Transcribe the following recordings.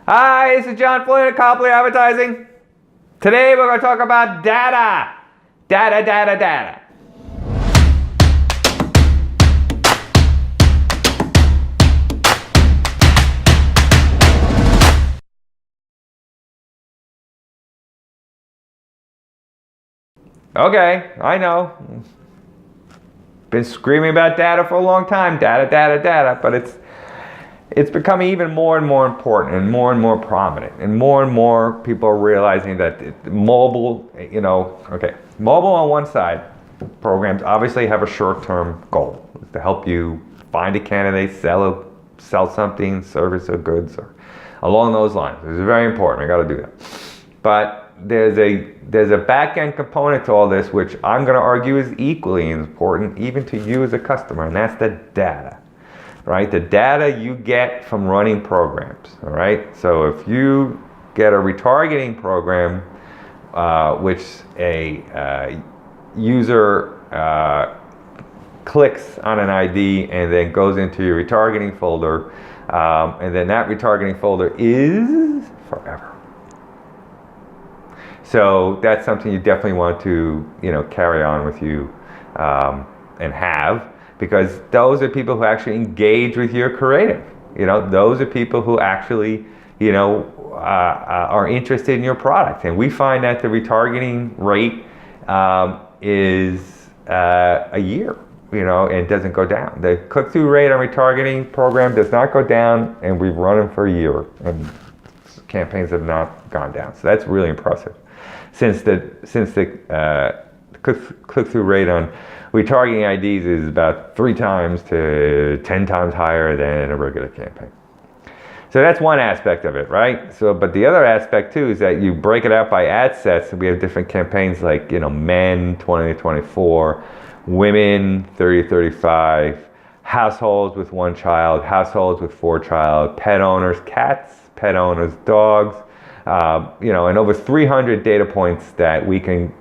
Hi, this is John Flynn at Copley Advertising. Today we're going to talk about data. Data. Okay, I know. Been screaming about data for a long time. Data, but it's becoming even more and more important and more prominent, and more people are realizing that mobile, mobile on one side, programs obviously have a short-term goal to help you find a candidate, sell something, service or goods, or along those lines. It's very important. I got to do that. But there's a back-end component to all this, which I'm going to argue is equally important, even to you as a customer, and that's the data. Right, the data you get from running programs. All right, so if you get a retargeting program, which a user clicks on an ID and then goes into your retargeting folder, and then that retargeting folder is forever. So that's something you definitely want to carry on with you and have. Because those are people who actually engage with your creative. Those are people who actually, are interested in your product. And we find that the retargeting rate is a year, and doesn't go down. The click-through rate on retargeting program does not go down, and we've run them for a year, and campaigns have not gone down. So that's really impressive. Since the click-through rate on retargeting IDs is about 3 times to 10 times higher than a regular campaign. So that's one aspect of it, right? But the other aspect too is that you break it out by ad sets. We have different campaigns like, men 20 to 24, women 30 to 35, households with 1 child, households with 4 child, pet owners, cats, pet owners, dogs. And over 300 data points that we can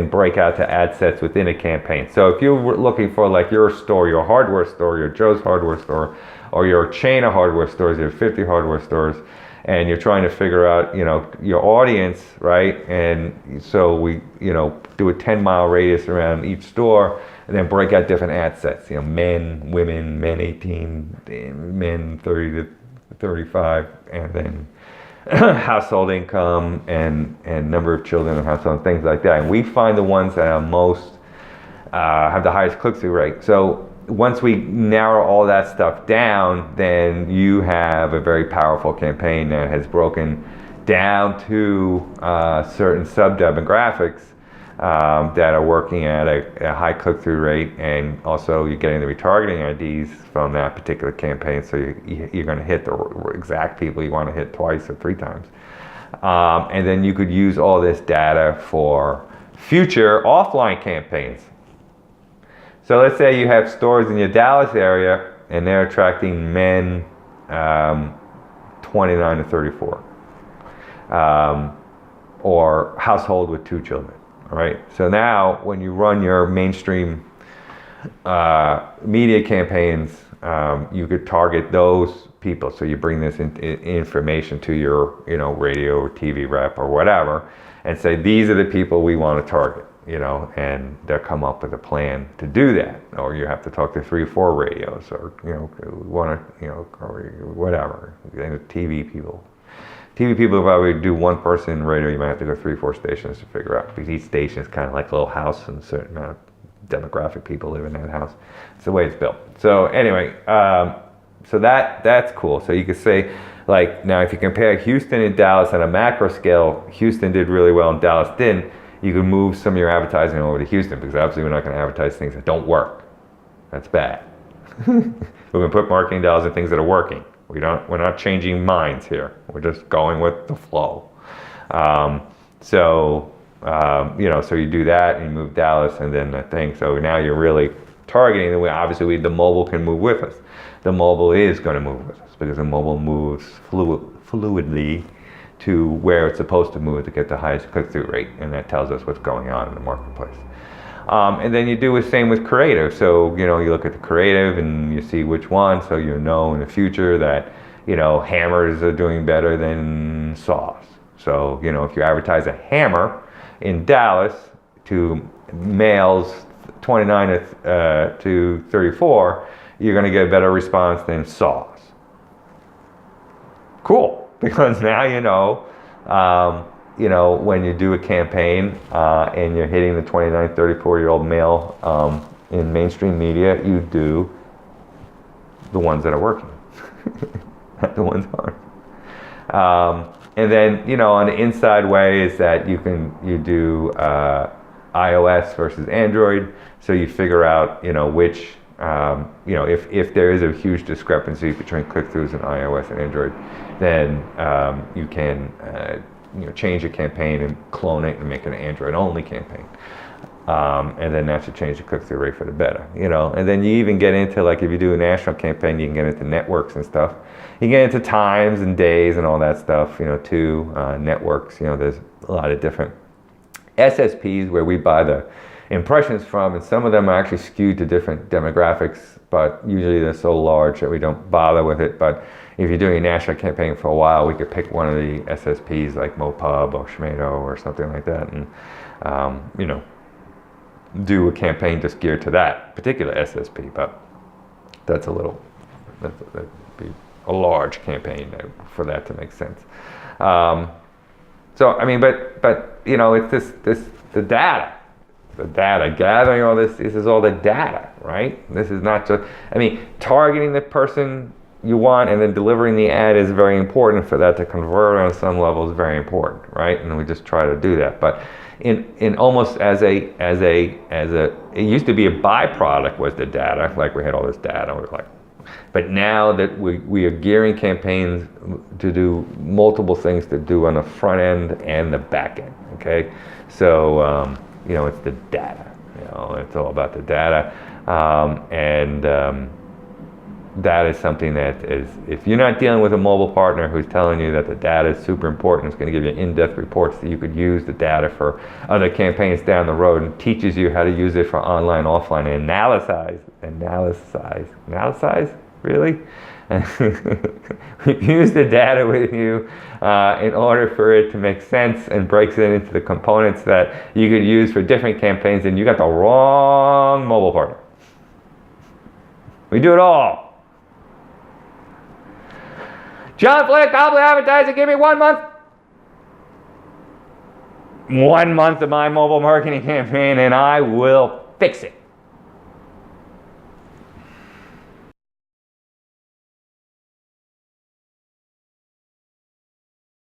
break out to ad sets within a campaign. So if you're looking for like your store, your hardware store, your Joe's hardware store, or your chain of hardware stores, you have 50 hardware stores, and you're trying to figure out, your audience, right? And so we, do a 10-mile radius around each store, and then break out different ad sets. Men, women, men 18, men 30 to 35, and then household income and number of children in the household and things like that. And we find the ones that are most have the highest click-through rate. So once we narrow all that stuff down, then you have a very powerful campaign that has broken down to certain sub-demographics that are working at a high click-through rate, and also you're getting the retargeting IDs from that particular campaign, so you're going to hit the exact people you want to hit twice or 3 times. And then you could use all this data for future offline campaigns. So let's say you have stores in your Dallas area and they're attracting men 29 to 34, or household with 2 children. All right. So now when you run your mainstream media campaigns, you could target those people. So you bring this information to your radio or TV rep or whatever, and say these are the people we want to target. And they'll come up with a plan to do that. Or you have to talk to 3 or 4 radios, or or whatever. TV people. TV people probably do 1 person radio. You might have to go 3 or 4 stations to figure out, because each station is kind of like a little house, and a certain amount of demographic people live in that house. It's the way it's built. So anyway, so that's cool. So you could say, like, now if you compare Houston and Dallas on a macro scale, Houston did really well and Dallas didn't. You can move some of your advertising over to Houston, because obviously we're not going to advertise things that don't work. That's bad. We're going to put marketing dollars in things that are working. We're not changing minds here. We're just going with the flow. So you do that and you move Dallas and then that thing. So now you're really targeting the way. Obviously, the mobile can move with us. The mobile is going to move with us, because the mobile moves fluidly to where it's supposed to move to get the highest click-through rate, and that tells us what's going on in the marketplace. And then you do the same with creative. So you look at the creative and you see which one, so in the future that hammers are doing better than saws. So, if you advertise a hammer in Dallas to males 29 to 34, you're going to get a better response than saws. Cool, because now when you do a campaign and you're hitting the 29, 34-year-old male in mainstream media, you do the ones that are working, not the ones that aren't. And then, on the inside way is that you do iOS versus Android. So you figure out, which, if there is a huge discrepancy between click-throughs in iOS and Android, then you can, change your campaign and clone it and make it an Android-only campaign. And then that should change the click-through rate for the better, And then you even get into, like, if you do a national campaign, you can get into networks and stuff. You get into times and days and all that stuff, too. Networks, there's a lot of different SSPs where we buy the impressions from, and some of them are actually skewed to different demographics, but usually they're so large that we don't bother with it. But if you're doing a national campaign for a while, we could pick one of the SSPs like MoPub or Schmado or something like that, and do a campaign just geared to that particular SSP. But that'd be a large campaign for that to make sense. So I mean, but it's the data. The data, gathering all this is all the data, right? This is not just, targeting the person you want and then delivering the ad is very important. For that to convert on some level is very important, right? And we just try to do that. But in almost as a it used to be a byproduct was the data, like we had all this data, but now that we are gearing campaigns to do multiple things to do on the front end and the back end, okay? So, it's the data, it's all about the data. That is something that is, if you're not dealing with a mobile partner who's telling you that the data is super important, it's going to give you in-depth reports that you could use the data for other campaigns down the road, and teaches you how to use it for online, offline, and analyze, really? Use the data with you in order for it to make sense, and breaks it into the components that you could use for different campaigns, and you got the wrong mobile partner. We do it all. John Flick, Copley Advertising, give me 1 month. 1 month of my mobile marketing campaign and I will fix it.